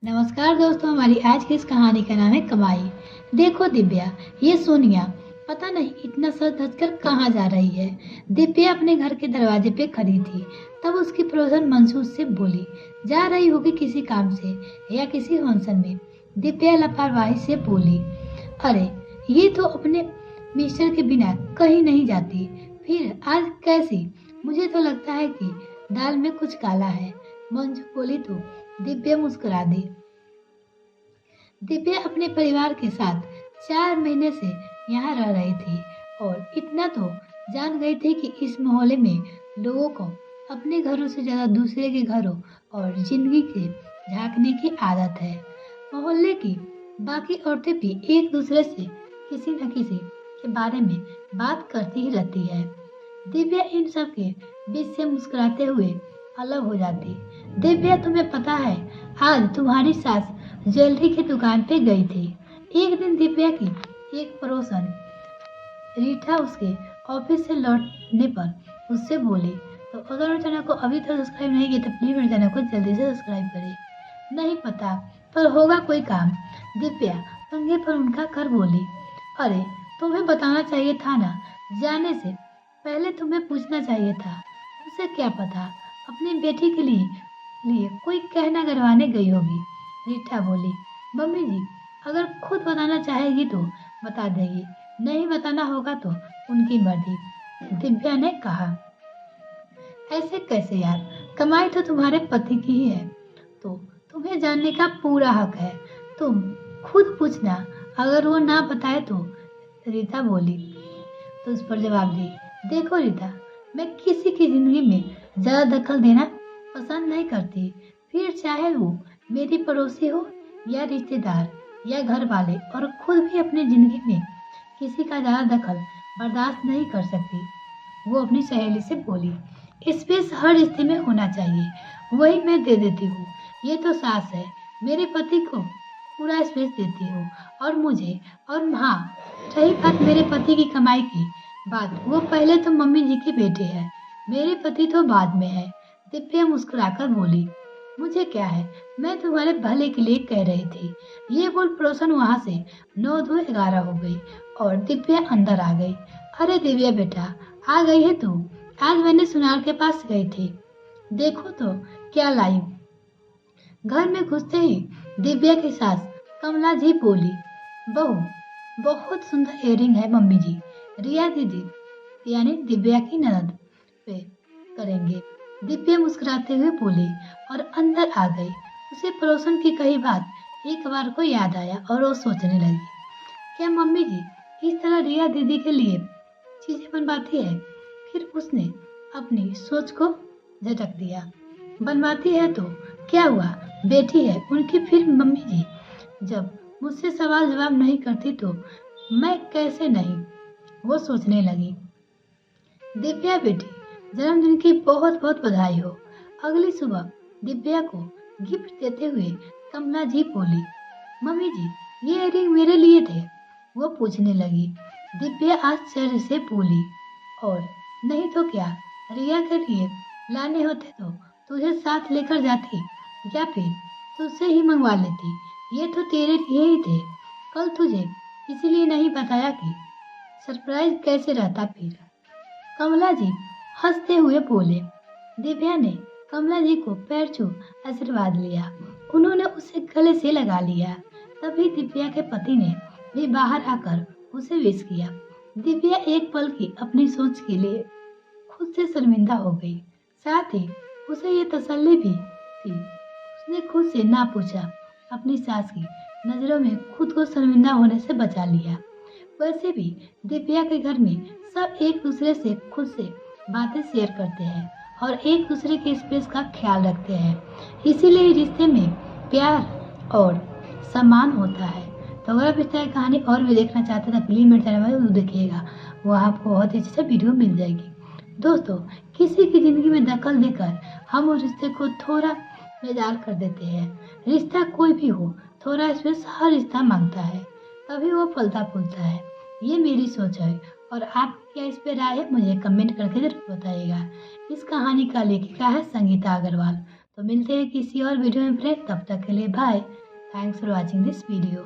नमस्कार दोस्तों, हमारी आज की इस कहानी का नाम है कमाई। देखो दिव्या, ये सोनिया पता नहीं इतना सज धज कर कहाँ जा रही है। दिव्या अपने घर के दरवाजे पे खड़ी थी। तब उसकी पड़ोसन मंजू उससे बोली, जा रही होगी किसी काम से या किसी फंक्शन में। दिव्या लापरवाही से बोली, अरे ये तो अपने मिस्टर के बिना कहीं नहीं जाती, फिर आज कैसी? मुझे तो लगता है कि दाल में कुछ काला है। मंजू बोली तो दिव्या मुस्कुरा दी। दिव्या अपने परिवार के साथ 4 महीने से यहाँ रह रही थी और इतना तो जान गई थी कि इस मोहल्ले में लोगों को अपने घरों से ज्यादा दूसरे के घरों और जिंदगी के झांकने की आदत है। मोहल्ले की बाकी औरतें भी एक दूसरे से किसी न किसी के बारे में बात करती ही रहती है। दिव्या इन सब के बीच से मुस्कुराते हुए अलग हो जाती। दिव्या, तुम्हें पता है आज तुम्हारी सास ज्वेलरी की दुकान पे गई थी। एक दिन दिव्या की एक पड़ोसन रीठा उसके ऑफिस से लौटने पर उससे बोली, तो अगर मेरे चैनल को अभी तक सब्सक्राइब नहीं किया तो प्लीज मेरे चैनल को जल्दी से सब्सक्राइब करें। नहीं पता पर होगा कोई काम। दिव्या कंधे पर उनका कर बोली, अरे तुम्हें बताना चाहिए था ना, जाने से पहले तुम्हें पूछना चाहिए था। उसे क्या पता अपनी बेटी के लिए कोई कहना करवाने गई होगी। रीठा बोली, मम्मी जी अगर खुद बताना चाहेगी तो बता देगी, नहीं बताना होगा तो उनकी मर्जी। दिव्या ने कहा, ऐसे कैसे यार, कमाई तो तुम्हारे पति की ही है, तो तुम्हें जानने का पूरा हक है। तुम खुद पूछना, अगर वो ना बताए तो। रीता बोली तो उस पर जवाब दी, देखो रीता, मैं किसी की जिंदगी में ज्यादा दखल देना पसंद नहीं करती, फिर चाहे वो मेरी पड़ोसी हो या रिश्तेदार या घर वाले, और खुद भी अपनी जिंदगी में किसी का ज्यादा दखल बर्दाश्त नहीं कर सकती। वो अपनी सहेली से बोली, स्पेस हर रिश्ते में होना चाहिए, वही मैं दे देती हूँ। ये तो सास है, मेरे पति को पूरा स्पेस देती हूँ और मुझे। और हाँ, रही बात मेरे पति की कमाई की बात, वो पहले तो मम्मी जी के बेटे हैं, मेरे पति तो बाद में है। दिव्या मुस्कुराकर बोली, मुझे क्या है, मैं तुम्हारे भले के लिए कह रही थी। ये बोल पड़ोसन वहां से 9 2 11 हो गई और दिव्या अंदर आ गई। अरे दिव्या बेटा, आ गई है तू? आज मैंने सुनार के पास गई थी, देखो तो क्या लाई। घर में घुसते ही दिव्या की सास कमला जी बोली, बहू बहुत सुंदर इयररिंग है मम्मी जी, रिया दीदी यानी दिव्या की ननद पे करेंगे। दिव्या मुस्कुराते हुए बोली और अंदर आ गई। उसे पड़ोसन की कही बात एक बार को याद आया और वो सोचने लगी, क्या मम्मी जी इस तरह रिया दीदी के लिए चीजें बनवाती है? फिर उसने अपनी सोच को झटक दिया, बनवाती है तो क्या हुआ, बेटी है उनकी, फिर मम्मी जी जब मुझसे सवाल जवाब नहीं करती तो मैं कैसे नहीं। वो सोचने लगी, दिव्या बेटी, जन्मदिन की बहुत बहुत बधाई हो। अगली सुबह दिव्या को गिफ्ट देते हुए कमला जी बोली, मम्मी जी ये इयररिंग मेरे लिए थे। वो पूछने लगी। दिव्या आश्चर्य से बोली, और नहीं तो क्या, रिया के लिए लाने होते तो तुझे साथ लेकर जाती या फिर तुझसे ही मंगवा लेती। ये तो तेरे लिए ही थे, कल तुझे इसीलिए नहीं बताया कि सरप्राइज कैसे रहता फिर। कमला जी हंसते हुए बोले। दिव्या ने कमला जी को पैर छू आशीर्वाद लिया। उन्होंने उसे गले से लगा लिया। तभी दिव्या के पति ने भी बाहर आकर उसे विश किया। दिव्या एक पल की अपनी सोच के लिए खुद से शर्मिंदा हो गई। साथ ही उसे ये तसल्ली भी थी, उसने खुद से ना पूछा अपनी सास की नजरों में खुद को शर्मिंदा होने से बचा लिया। वैसे भी दिव्या के घर में सब एक दूसरे से खुद से बातें शेयर करते हैं और एक दूसरे के स्पेस का ख्याल रखते हैं, इसीलिए रिश्ते में प्यार और सम्मान होता है। तो अगर आप इस तरह की कहानी और भी देखना चाहते हैं तो प्लीज मेरे चैनल में जरूर देखिएगा, वहाँ आपको बहुत ही अच्छी से वीडियो मिल जाएगी। दोस्तों, किसी की जिंदगी में दखल देकर हम उस रिश्ते को थोड़ा बेजार कर देते हैं। रिश्ता कोई भी हो, थोड़ा स्पेस हर रिश्ता मांगता है, तभी वो फलता फूलता है। ये मेरी सोच है और आप क्या इस पे राय है मुझे कमेंट करके जरूर बताइएगा। इस कहानी का लेखिका है संगीता अग्रवाल। तो मिलते हैं किसी और वीडियो में फ्रेंड, तब तक के लिए bye. Thanks for watching this video.